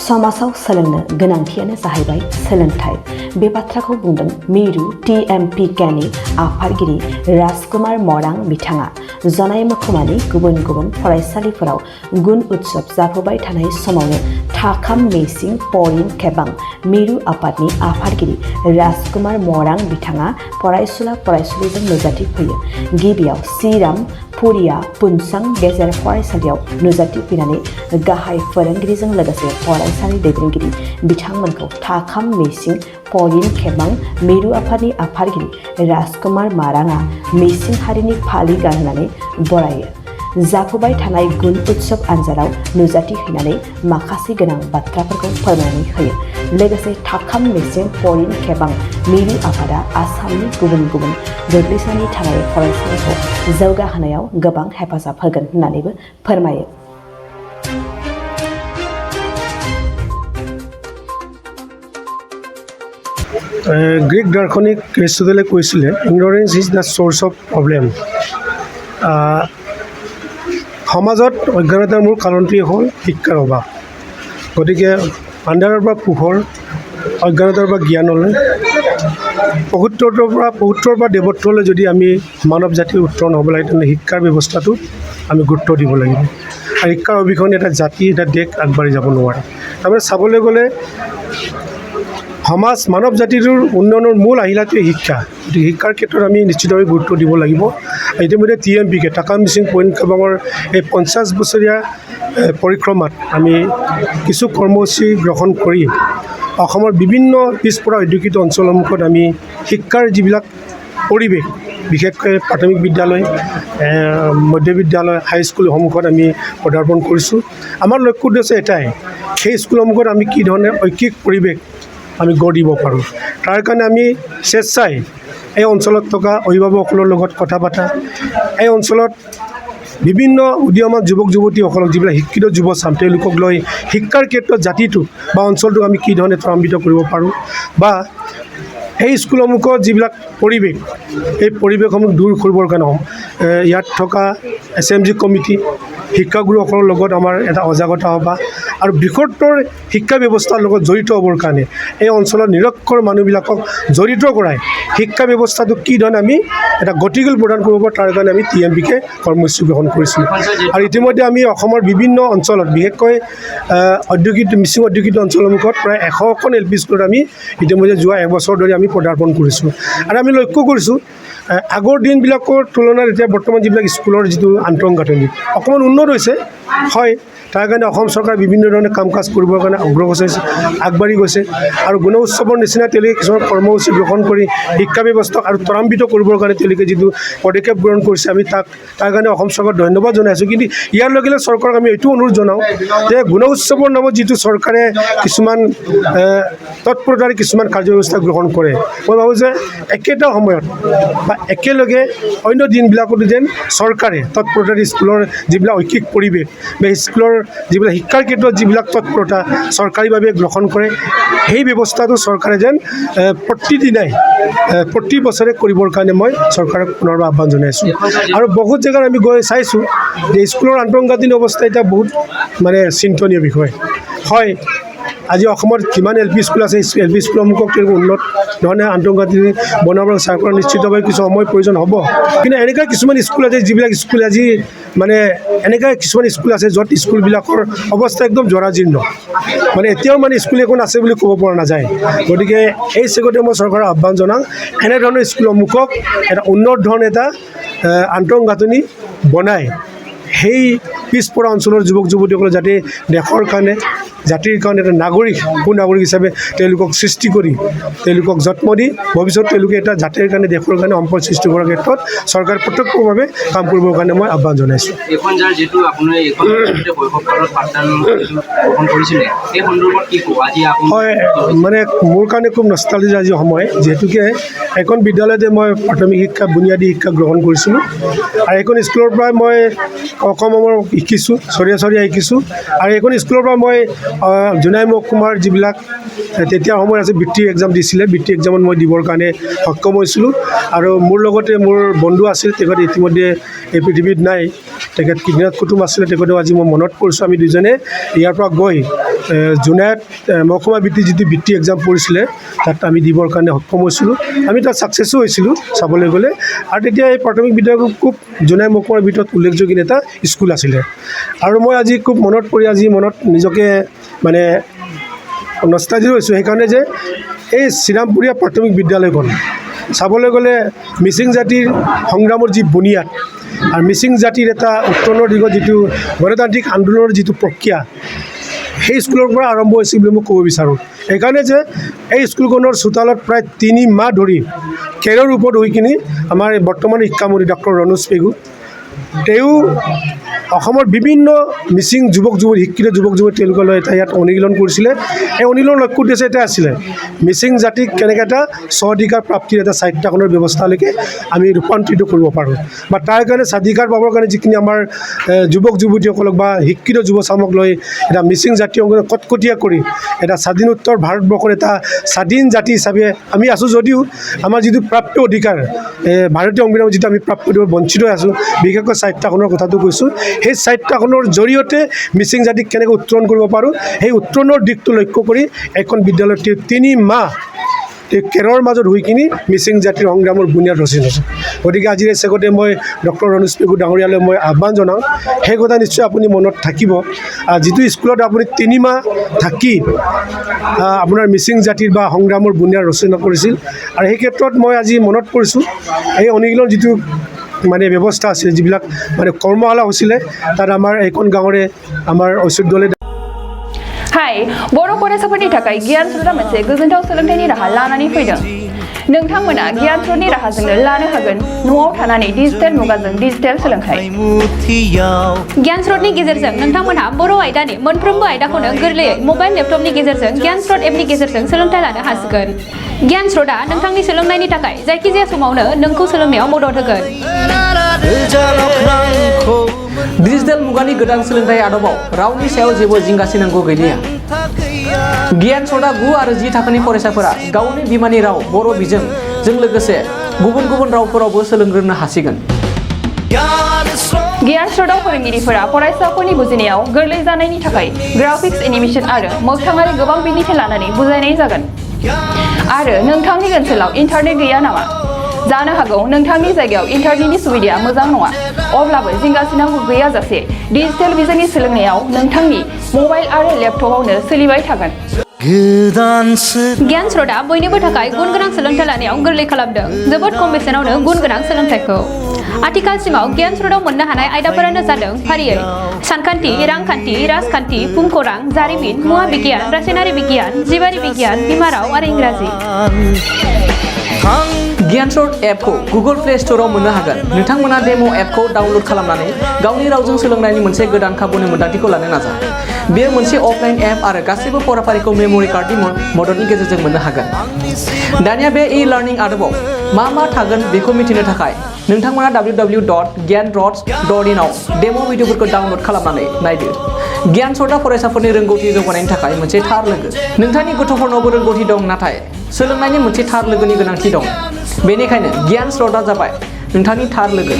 समाजाव सोलोंनो गोनांथियानो जाहैबाय सोलोंथाइ बे बाथ्राखौ बुंदों मिरु टीएमपीकेनि आफादगिरि राजकुमार मरां बिथाङा जनाय महकुमानि गुबुन गुबुन फरायसालिफोराव गुन उत्सव जाफुबाय थानाय समावनो थाखाम मेसिं परिं केबां मिरु आफादनि आफादगिरि राजकुमार मरां बिथाङा फरायसुला फरायसुलिजों नुजाथिफैयो। गिबियाव सिराम पुरिया पुनसां गेजेर फरायसालियाव नुजाथिफैनानै गाहाय फोरोंगिरिजों लोगोसे फरायसालि दैदेनगिरि बिथांमोनखौ थाखाम मेसिं परिं केबां मिरु आफादनि आफादगिरि राजकुमार मराङा मेसिं हारिनि फालि गानहोनानै बरायो। जाफुबाय थानाय गुन उत्सव आनजादाव नुजाथिहैनानै माखासे गोनां बाथ्राफोरखौ फोरमायनानै होयो। लोगोसे थाखाम मेसिं परिं केबां मिरु आफादा आसामनि गुबुन गुबुन गोग्लैसोनानै थानाय फरायसालिखौ जौगाहोनायाव गोबां हेफाजाब होगोन होननानैबो फोरमायो। গ্ৰীক দাৰ্শনিক এৰিষ্টটলে কৈছিলে ignorance is the church of problem. সমাজত অজ্ঞানতাৰ মূল কাৰণটোৱেই হ'ল শিক্ষাৰ অভাৱ। গতিকে আন্ধাৰৰ পৰা পোহৰ, অজ্ঞানতাৰ পৰা জ্ঞানলৈ, পবিত্ৰৰ পৰা দেৱত্বলৈ যদি আমি মানৱ জাতিৰ উত্তৰণ হ'ব লাগে তেন্তে শিক্ষাৰ ব্যৱস্থাটো আমি গুৰুত্ব দিব লাগিব। আৰু শিক্ষাৰ অবিহনে এটা জাতি এটা দেশ আগবাঢ়ি যাব নোৱাৰে। তাৰমানে চাবলৈ গ'লে সমাজ মানৱ জাতিটোৰ উন্নয়নৰ মূল আহিলাটোৱে শিক্ষা। গতিকে শিক্ষাৰ ক্ষেত্ৰত আমি নিশ্চিতভাৱে গুৰুত্ব দিব লাগিব। ইতিমধ্যে TMPK থাকাম মেচিং পৰিং কেবাঙৰ এই 50 বছৰীয়া পৰিক্ৰমাত আমি কিছু কৰ্মসূচী গ্ৰহণ কৰি অসমৰ বিভিন্ন পিছপৰা অধ্যুষিত অঞ্চলসমূহত আমি শিক্ষাৰ যিবিলাক পৰিৱেশ, বিশেষকৈ প্ৰাথমিক বিদ্যালয়, মধ্য বিদ্যালয়, হাইস্কুলসমূহত আমি পদাৰ্পণ কৰিছোঁ। আমাৰ লক্ষ্য উদ্দেশ্য এটাই, সেই স্কুলসমূহত আমি কি ধৰণে ঐক্যিক পৰিৱেশ আমি গঢ় দিব পাৰোঁ। তাৰ কাৰণে আমি স্বেচ্ছাই এই অঞ্চলত থকা অভিভাৱকসকলৰ লগত কথা পতা, এই অঞ্চলত বিভিন্ন উদীয়মান যুৱক যুৱতীসকলক যিবিলাক শিক্ষিত যুৱচাম তেওঁলোকক লৈ শিক্ষাৰ ক্ষেত্ৰত জাতিটোক বা অঞ্চলটোক আমি কি ধৰণে ত্বৰান্বিত কৰিব পাৰোঁ, বা এই স্কুলসমূহত যিবিলাক পৰিৱেশ, এই পৰিৱেশসমূহ দূৰ কৰিবৰ কাৰণে ইয়াত থকা SMG কমিটি, শিক্ষাগুৰুসকলৰ লগত আমাৰ এটা সজাগতা সভা আৰু বৃহত্তৰ শিক্ষা ব্যৱস্থাৰ লগত জড়িত হ'বৰ কাৰণে এই অঞ্চলৰ নিৰক্ষৰ মানুহবিলাকক জড়িত কৰাই শিক্ষা ব্যৱস্থাটো কি ধৰণে আমি এটা গতিশীল প্ৰদান কৰিব পাৰোঁ তাৰ কাৰণে আমি TMPK কৰ্মসূচী গ্ৰহণ কৰিছিলোঁ। আৰু ইতিমধ্যে আমি অসমৰ বিভিন্ন অঞ্চলত বিশেষকৈ মিচিং অধ্যুষিত অঞ্চলসমূহত প্ৰায় 100খন LP স্কুলত আমি ইতিমধ্যে যোৱা এবছৰ ধৰি আমি পদাৰ্পণ কৰিছোঁ। আৰু আমি লক্ষ্য কৰিছোঁ আগৰ দিনবিলাকৰ তুলনাত এতিয়া বৰ্তমান যিবিলাক স্কুলৰ যিটো আন্তঃগাঁথনি অকণমান উন্নত হৈছে, হয়, তাৰ কাৰণে অসম চৰকাৰে বিভিন্ন ধৰণে কাম কাজ কৰিবৰ কাৰণে অগ্ৰসৰ আগবাঢ়ি গৈছে। আৰু গুণ উৎসৱৰ নিচিনা তেওঁলোকে কিছুমান কৰ্মসূচী গ্ৰহণ কৰি শিক্ষা ব্যৱস্থাক আৰু ত্বৰান্বিত কৰিবৰ কাৰণে তেওঁলোকে যিটো পদক্ষেপ গ্ৰহণ কৰিছে আমি তাৰ কাৰণে অসম চৰকাৰক ধন্যবাদ জনাইছোঁ। কিন্তু ইয়াৰ লগে লগে চৰকাৰক আমি এইটো অনুৰোধ জনাওঁ যে গুণ উৎসৱৰ নামত যিটো চৰকাৰে কিছুমান তৎপৰতাৰে কিছুমান কাৰ্যব্যৱস্থা গ্ৰহণ কৰে, মই ভাবোঁ যে একেটা সময়ত বা একেলগে অন্য দিনবিলাকতো যেন চৰকাৰে তৎপৰতাৰে স্কুলৰ যিবিলাক ঐক্যিক পৰিৱেশ বা স্কুলৰ যিবিলাক শিক্ষাৰ ক্ষেত্ৰত যিবিলাক তৎপৰতা চৰকাৰীভাৱে গ্ৰহণ কৰে সেই ব্যৱস্থাটো চৰকাৰে যেন প্ৰতিদিনাই প্ৰতি বছৰে কৰিবৰ কাৰণে মই চৰকাৰক পুনৰবাৰ আহ্বান জনাইছোঁ। আৰু বহুত জেগাত আমি গৈ চাইছোঁ যে স্কুলৰ আন্তঃগাঁথনি অৱস্থা এতিয়া বহুত চিন্তনীয় বিষয়। হয়, আজি অসমত কিমান LP স্কুল আছে, LP স্কুলসমূহক তেওঁলোকে উন্নত ধৰণে আন্তঃগাঁথনি বনাবলৈ চৰকাৰৰ নিশ্চিতভাৱে কিছু সময় প্ৰয়োজন হ'ব। কিন্তু এনেকুৱা কিছুমান স্কুল আছে যিবিলাক স্কুল আজি এনেকুৱা কিছুমান স্কুল আছে য'ত স্কুলবিলাকৰ অৱস্থা একদম জৰাজীৰ্ণ, এতিয়াও স্কুল এখন আছে বুলি ক'ব পৰা নাযায়। গতিকে এই চেগতে মই চৰকাৰৰ আহ্বান জনাওঁ এনেধৰণৰ স্কুলসমূহক এটা উন্নত ধৰণে এটা আন্তঃগাঁথনি বনাই সেই পিছপৰা অঞ্চলৰ যুৱক যুৱতীসকলে যাতে দেশৰ কাৰণে জাতিৰ কাৰণে এটা সুনাগৰিক হিচাপে তেওঁলোকক সৃষ্টি কৰি তেওঁলোকক যত্ন দি ভৱিষ্যত তেওঁলোকে এটা জাতিৰ কাৰণে দেশৰ কাৰণে সম্পদ সৃষ্টি কৰাৰ ক্ষেত্ৰত চৰকাৰে প্ৰত্যক্ষভাৱে কাম কৰিবৰ কাৰণে মই আহ্বান জনাইছোঁ। হয়, মোৰ কাৰণে খুব নষ্টালজিয়া আজি সময়, যিহেতুকে এখন বিদ্যালয়তে মই প্ৰাথমিক শিক্ষা বুনিয়াদী শিক্ষা গ্ৰহণ কৰিছিলোঁ। আৰু এইখন স্কুলৰ পৰাই মই অসমৰ শিকিছোঁ, চৰিয়া শিকিছোঁ। আৰু এইখন স্কুলৰ পৰা মই জোনাই মহকুমাৰ যিবিলাক তেতিয়া সময়ত আছে বৃত্তি এক্সাম দিছিলে, বৃত্তি এক্সামত মই দিবৰ কাৰণে সক্ষম হৈছিলোঁ। আৰু মোৰ লগতে মোৰ বন্ধু আছিল, তেখেত ইতিমধ্যে এই পৃথিৱীত নাই, তেখেত কিডনাত কুটুম আছিলে, তেখেতেও আজি মই মনত কৰিছোঁ। আমি দুজনে ইয়াৰ পৰা গৈ জুনাইত মহকুমা ভিত্তিক যিটো বৃত্তি এক্সাম পৰিছিলে তাত আমি দিবৰ কাৰণে সক্ষম হৈছিলোঁ আমি তাত ছাকচেছো হৈছিলোঁ চাবলৈ গ'লে আৰু তেতিয়া এই প্ৰাথমিক বিদ্যালয় খুব জুনাই মহকুমাৰ ভিতৰত উল্লেখযোগ্য এটা স্কুল আছিলে আৰু মই আজি খুব মনত পৰি আজি মনত নিজকে মানে নষ্টালজিক হৈছোঁ সেইকাৰণে যে এই শ্ৰীৰামপুৰীয়া প্ৰাথমিক বিদ্যালয়খন চাবলৈ গ'লে মিচিং জাতিৰ সংগ্ৰামৰ যি বুনিয়াদ আৰু মিচিং জাতিৰ এটা উত্তৰণৰ দিশত যিটো গণতান্ত্ৰিক আন্দোলনৰ যিটো প্ৰক্ৰিয়া সেই স্কুলৰ পৰা আৰম্ভ হৈছিল বুলি মই ক'ব বিচাৰোঁ সেইকাৰণে যে এই স্কুলখনৰ চোতালত প্ৰায় 3 মাহ ধৰি কেৰৰ ওপৰত হৈ কিনি আমাৰ বৰ্তমান শিক্ষামন্ত্ৰী ডক্টৰ ৰণোজ পেগু তেওঁ অসমৰ বিভিন্ন মিচিং যুৱক যুৱতী শিক্ষিত যুৱক যুৱতী তেওঁলোকলৈ এটা ইয়াত অনুশীলন কৰিছিলে এই অনুশীলনৰ লক্ষ্য উদ্দেশ্য এটা আছিলে মিচিং জাতিক কেনেকৈ এটা স্বাধিকাৰ প্ৰাপ্তিৰ এটা স্বায়ত্তশাসনৰ ব্যৱস্থালৈকে আমি ৰূপান্তৰিত কৰিব পাৰোঁ বা তাৰ কাৰণে স্বাধিকাৰ পাবৰ কাৰণে যিখিনি আমাৰ যুৱক যুৱতীসকলক বা শিক্ষিত যুৱ চামক লৈ এটা মিচিং জাতীয় অংগনে কটকটীয়া কৰি এটা স্বাধীনোত্তৰ ভাৰতবৰ্ষৰ এটা স্বাধীন জাতি হিচাপে আমি আছোঁ যদিও আমাৰ যিটো প্ৰাপ্য অধিকাৰ ভাৰতীয় সংবিধানত যিটো আমি প্ৰাপ্য অধিকাৰ বঞ্চিত হৈ আছোঁ বিশেষকৈ স্বায়ত্তশাসনৰ কথাটো কৈছোঁ সেই স্বায়ত্তশাসনৰ জৰিয়তে মিচিং জাতিক কেনেকৈ উত্তৰণ কৰিব পাৰোঁ সেই উত্তৰণৰ দিশটো লক্ষ্য কৰি এখন বিদ্যালয়ত 3 মাহ কেৰৰ মাজত হৈ কিনি মিচিং জাতিৰ সংগ্ৰামৰ বুনিয়াদ ৰচি লৈছে গতিকে আজিৰ এই চেগতে মই ডক্টৰ ৰণোজ পেগু ডাঙৰীয়ালৈ মই আহ্বান জনাওঁ সেই কথা নিশ্চয় আপুনি মনত থাকিব যিটো স্কুলত আপুনি 3 মাহ থাকি আপোনাৰ মিচিং জাতিৰ বা সংগ্ৰামৰ বুনিয়াদ ৰচনা কৰিছিল আৰু সেই ক্ষেত্ৰত মই আজি মনত কৰিছোঁ এই অনুশীলন যিটো মানে ব্যৱস্থা আছিল যিবিলাক মানে কৰ্মশালা হৈছিলে তাত আমাৰ এইখন গাঁৱৰে আমাৰ ঐশ্বৰ্যলৈ हाय बर' फरायसाफोरनि थाखाय गियान स्रोतआ मोनसे गोजोनथाव सोलोंथाइनि राहा लानानै फैदों नोंथांमोना गियान स्रोतनि राहाजोंनो लानो हागोन न'आव थानानै डिजिटेल मुगाजों डिजिटेल सोलोंथाइ गियान स्रोतनि गेजेरजों नोंथांमोनहा बर' आयदानि मोनफ्रोमबो आयदाखौनो गोरलैयै मबाइल लेपटपनि गेजेरजों गियान स्रोत एपनि गेजेरजों सोलोंथाइ लानो हासिगोन गियान स्रोतआ नोंथांनि सोलोंनायनि थाखाय जायखिजाया समावनो नोंखौ सोलोंनायाव मदद होगोन डिजिटेल मुगानि गोदान सोलोंथाइ आदबाव रावनि सायाव जेबो जिंगासिनांगौ गैलिया गियान स्रोतआ 9 आरो 10 थाखोनि फरायसाफोरा गावनि बिमानि राव बर' बिजोंजों लोगोसे गुबुन गुबुन रावफोरावबो सोलोंग्रोनो हासिगोन गियान स्रोतआव फोरोंगिरिफोरा फरायसाफोरनि बुजिनायाव गोरलै जानायनि थाखाय ग्राफिक्स एनिमेशन आरो मोगथाङारि गोबां बिदिन्थि लानानै बुजायनाय जागोन आरो नोंथांनि ओनसोलाव इन्टारनेट गैया नामा जानो हागौ नोंथांनि जायगायाव इन्टारनेटनि सुबिदाया मोजां नङा अब्लाबो जिंगासिनांगौ गैयाजासे डिजिटेल बिजोंनि सोलोंनायाव नोंथांनि मबाइल आरो लेपटपआवनो सोलिबाय थागोन गियान स्रोतआ बयनिबो थाखाय गुन गोनां सोलोंथाइ लानायाव गोरलै खालामदों जोबोद खम बेसेनावनो गुन गोनां सोलोंथाइखौ आथिखालसिमाव गियान स्रोतआव मोननो हानाय आयदाफोरानो जादों फारियै सानखान्थि रांखान्थि राजखान्थि भुमखौरां जारिमिन मुवा बिगियान रासायनारि बिगियान जिबारि बिगियान बिमा राव आरो इंराजि गियान स्रोत एपखौ गुगल प्ले स्ट'राव मोननो हागोन नोंथांमोना डेम' एपखौ डाउनल'ड खालामनानै गावनि रावजों सोलोंनायनि मोनसे गोदान खाबुनि मोन्दांथिखौ लानो नाजा बेयो मोनसे अफलाइन एप आरो गासैबो फराफारिखौ मेम'रि कार्डनि मददनि गेजेरजों मोननो हागोन दानिया बे ई-लार्निं आदबाव मा थागोन बेखौ मिथिनो थाखाय नोंथांमोना www.gyanrots.in आव डेम' भिडिअफोरखौ डाउनल'ड खालामनानै नायदो गियान स्रोतआ फरायसाफोरनि रोंगौथि जौगानायनि थाखाय मोनसे थार लोगो नोंथांनि गथ'फोरनावबो रोंगौथि दं नाथाय सोलोंनायनि मोनसे थार लोगोनि गोनांथि दं बेनिखायनो गियान स्रोतआ जाबाय नोंथांनि थार लोगो